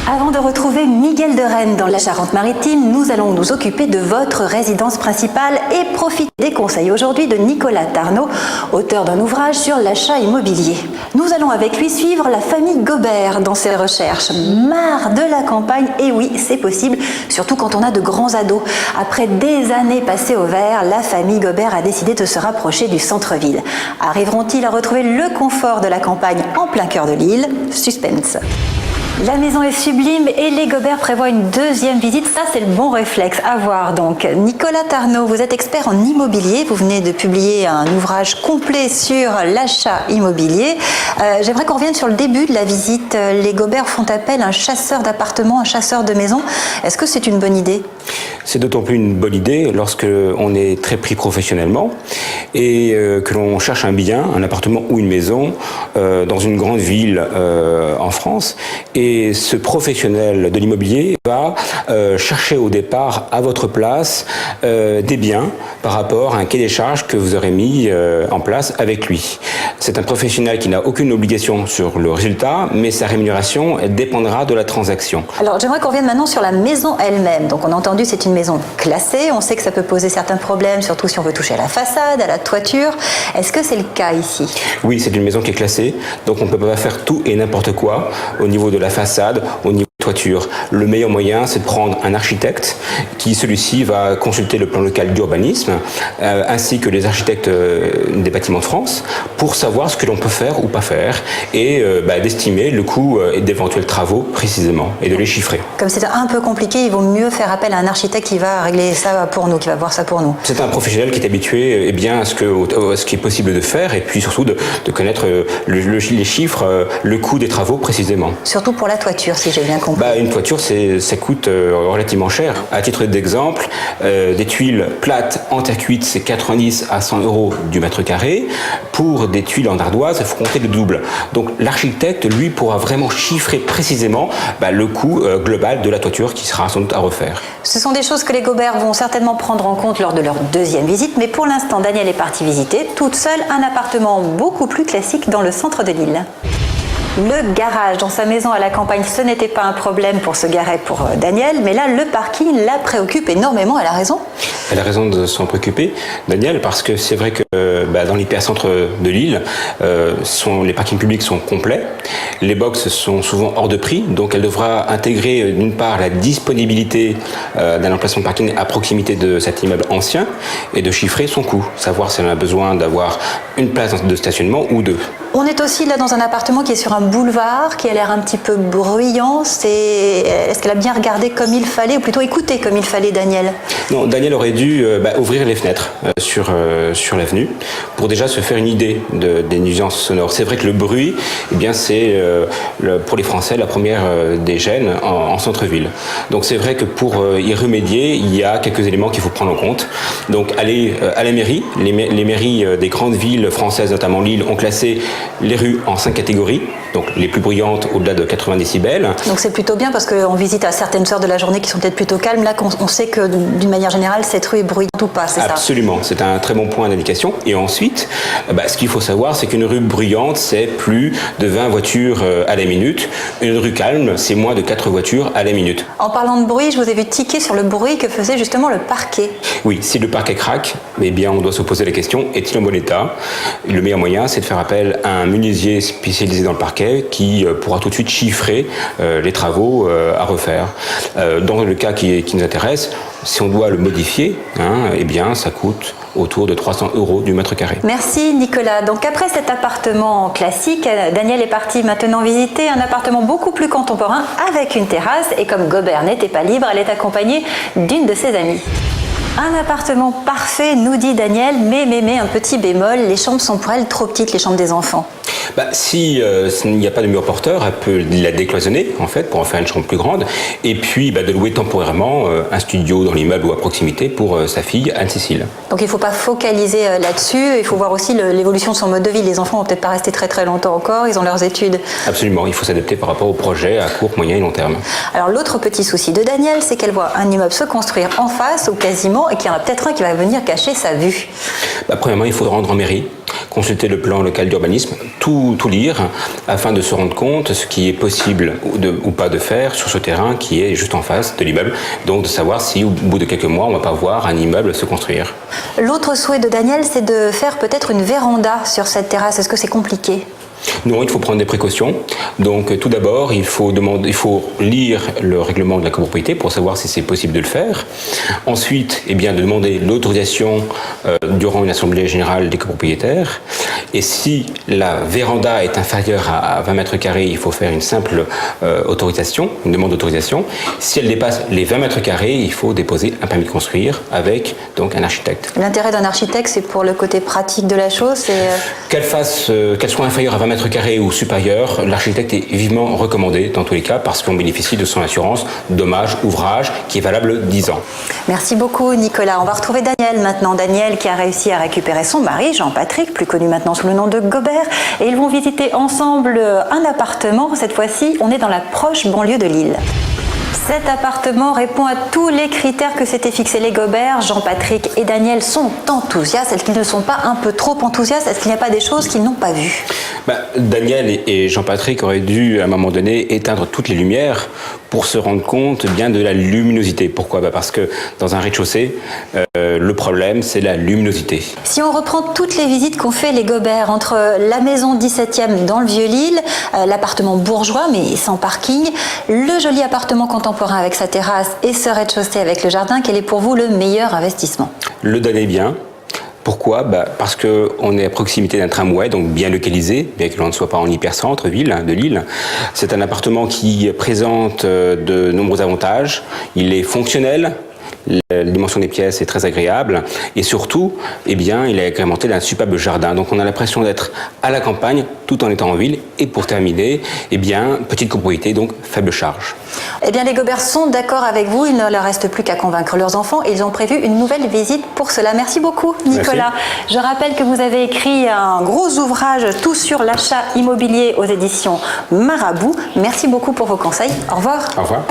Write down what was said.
Avant de retrouver Miguel de Rennes dans la Charente-Maritime, nous allons nous occuper de votre résidence principale et profiter des conseils aujourd'hui de Nicolas Tarnot, auteur d'un ouvrage sur l'achat immobilier. Nous allons avec lui suivre la famille Gobert dans ses recherches. Marre de la campagne, et oui, c'est possible, surtout quand on a de grands ados. Après des années passées au vert, la famille Gobert a décidé de se rapprocher du centre-ville. Arriveront-ils à retrouver le confort de la campagne en plein cœur de l'île? Suspense. La maison est sublime et les Gobert prévoient une deuxième visite. Ça, c'est le bon réflexe à voir. Donc, Nicolas Tarnot, vous êtes expert en immobilier. Vous venez de publier un ouvrage complet sur l'achat immobilier. J'aimerais qu'on revienne sur le début de la visite. Les Gobert font appel à un chasseur d'appartements, un chasseur de maisons. Est-ce que c'est une bonne idée? C'est d'autant plus une bonne idée lorsque on est très pris professionnellement et que l'on cherche un bien, un appartement ou une maison dans une grande ville en France. Et ce professionnel de l'immobilier va chercher au départ à votre place des biens par rapport à un cahier des charges que vous aurez mis en place avec lui. C'est un professionnel qui n'a aucune obligation sur le résultat, mais sa rémunération elle dépendra de la transaction. Alors j'aimerais qu'on revienne maintenant sur la maison elle-même. Donc on a entendu, c'est une maison classée. On sait que ça peut poser certains problèmes, surtout si on veut toucher à la façade, à la toiture. Est-ce que c'est le cas ici? Oui, c'est une maison qui est classée, donc on ne peut pas faire tout et n'importe quoi au niveau de la façade, au niveau de la toiture. Le meilleur moyen, c'est de prendre un architecte qui, celui-ci, va consulter le plan local d'urbanisme, ainsi que les architectes des bâtiments de France, pour savoir ce que l'on peut faire ou pas faire, et d'estimer le coût d'éventuels travaux précisément, et de les chiffrer. Comme c'est un peu compliqué, il vaut mieux faire appel à un architecte qui va régler ça pour nous, qui va voir ça pour nous. C'est un professionnel qui est habitué à ce qui est possible de faire, et puis surtout de connaître les chiffres, le coût des travaux précisément. Surtout pour la toiture, si j'ai bien compris. Une toiture, ça coûte relativement cher. À titre d'exemple, des tuiles plates en terre cuite, c'est 90 à 100 euros du mètre carré. Pour des tuiles en ardoise, il faut compter le double. Donc l'architecte, lui, pourra vraiment chiffrer précisément le coût global de la toiture qui sera sans doute à refaire. Ce sont des choses que les Gobert vont certainement prendre en compte lors de leur deuxième visite, mais pour l'instant, Danielle est partie visiter toute seule un appartement beaucoup plus classique dans le centre de l'île. Le garage dans sa maison à la campagne, ce n'était pas un problème pour se garer pour Danielle, mais là, le parking la préoccupe énormément. Elle a raison? Elle a raison de s'en préoccuper, Danielle, parce que c'est vrai que dans l'hypercentre de l'île, les parkings publics sont complets, les box sont souvent hors de prix, donc elle devra intégrer d'une part la disponibilité d'un emplacement de parking à proximité de cet immeuble ancien et de chiffrer son coût, savoir si elle a besoin d'avoir une place de stationnement ou deux. On est aussi là dans un appartement qui est sur un boulevard, qui a l'air un petit peu bruyant. Est-ce qu'elle a bien regardé comme il fallait, ou plutôt écouté comme il fallait, Danielle? Non, Danielle aurait dû ouvrir les fenêtres sur l'avenue pour déjà se faire une idée des nuisances sonores. C'est vrai que le bruit, c'est pour les Français la première des gênes en centre-ville. Donc c'est vrai que pour y remédier, il y a quelques éléments qu'il faut prendre en compte. Donc aller à la mairie, les mairies des grandes villes françaises, notamment Lille, ont classé les rues en 5 catégories, donc les plus bruyantes au-delà de 80 décibels. Donc c'est plutôt bien parce qu'on visite à certaines heures de la journée qui sont peut-être plutôt calmes. Là, on sait que d'une manière générale, cette rue est bruyante ou pas, c'est ça? Absolument, c'est un très bon point d'indication. Et ensuite, ce qu'il faut savoir, c'est qu'une rue bruyante, c'est plus de 20 voitures à la minute. Une rue calme, c'est moins de 4 voitures à la minute. En parlant de bruit, je vous ai vu tiquer sur le bruit que faisait justement le parquet. Oui, si le parquet craque, on doit se poser la question, est-il en bon état? Le meilleur moyen, c'est de faire appel à un menuisier spécialisé dans le parquet qui pourra tout de suite chiffrer les travaux à refaire. Dans le cas qui nous intéresse, si on doit le modifier, ça coûte autour de 300 euros du mètre carré. Merci Nicolas. Donc après cet appartement classique, Danielle est partie maintenant visiter un appartement beaucoup plus contemporain avec une terrasse, et comme Gobert n'était pas libre, elle est accompagnée d'une de ses amies. Un appartement parfait, nous dit Danielle, mais un petit bémol, les chambres sont pour elle trop petites, les chambres des enfants. Si il n'y a pas de mur porteur, elle peut la décloisonner en fait pour en faire une chambre plus grande, et puis de louer temporairement un studio dans l'immeuble ou à proximité pour sa fille Anne-Cécile. Donc il ne faut pas focaliser là-dessus, il faut voir aussi l'évolution de son mode de vie. Les enfants vont peut-être pas rester très très longtemps encore, ils ont leurs études. Absolument, il faut s'adapter par rapport au projet à court, moyen et long terme. Alors l'autre petit souci de Danielle, c'est qu'elle voit un immeuble se construire en face ou quasiment, et qu'il y en a peut-être un qui va venir cacher sa vue. Premièrement, il faut rendre en mairie consulter le plan local d'urbanisme, tout lire, afin de se rendre compte de ce qui est possible ou pas de faire sur ce terrain qui est juste en face de l'immeuble. Donc de savoir si au bout de quelques mois, on ne va pas voir un immeuble se construire. L'autre souhait de Daniel, c'est de faire peut-être une véranda sur cette terrasse. Est-ce que c'est compliqué ? Non, il faut prendre des précautions. Donc tout d'abord, il faut lire le règlement de la copropriété pour savoir si c'est possible de le faire. Ensuite, de demander l'autorisation durant une assemblée générale des copropriétaires. Et si la véranda est inférieure à 20 mètres carrés, il faut faire une simple autorisation, une demande d'autorisation. Si elle dépasse les 20 mètres carrés, il faut déposer un permis de construire avec donc un architecte. L'intérêt d'un architecte, c'est pour le côté pratique de la chose. Qu'elle soit inférieure à 20 mètres carrés ou supérieur, l'architecte est vivement recommandé dans tous les cas parce qu'on bénéficie de son assurance dommage ouvrage qui est valable 10 ans. Merci beaucoup Nicolas. On va retrouver Daniel maintenant. Daniel qui a réussi à récupérer son mari Jean-Patrick, plus connu maintenant sous le nom de Gobert, et ils vont visiter ensemble un appartement. Cette fois-ci, on est dans la proche banlieue de Lille. Cet appartement répond à tous les critères que s'étaient fixés les Gobert. Jean-Patrick et Daniel sont enthousiastes. Est-ce qu'ils ne sont pas un peu trop enthousiastes? Est-ce qu'il n'y a pas des choses qu'ils n'ont pas vues? Daniel et Jean-Patrick auraient dû, à un moment donné, éteindre toutes les lumières pour se rendre compte bien de la luminosité. Pourquoi? Parce que dans un rez-de-chaussée, le problème, c'est la luminosité. Si on reprend toutes les visites qu'ont fait les Gobert, entre la maison 17e dans le Vieux-Lille, l'appartement bourgeois mais sans parking, le joli appartement contemporain avec sa terrasse et ce rez-de-chaussée avec le jardin, quel est pour vous le meilleur investissement? Le donner bien. Pourquoi? Parce qu'on est à proximité d'un tramway, donc bien localisé, bien que l'on ne soit pas en hypercentre-ville de Lille. C'est un appartement qui présente de nombreux avantages. Il est fonctionnel. La dimension des pièces est très agréable et surtout, il est agrémenté d'un superbe jardin. Donc on a l'impression d'être à la campagne tout en étant en ville. Et pour terminer, petite copropriété, donc faible charge. Les Gobert sont d'accord avec vous. Il ne leur reste plus qu'à convaincre leurs enfants et ils ont prévu une nouvelle visite pour cela. Merci beaucoup Nicolas. Merci. Je rappelle que vous avez écrit un gros ouvrage tout sur l'achat immobilier aux éditions Marabout. Merci beaucoup pour vos conseils. Au revoir. Au revoir.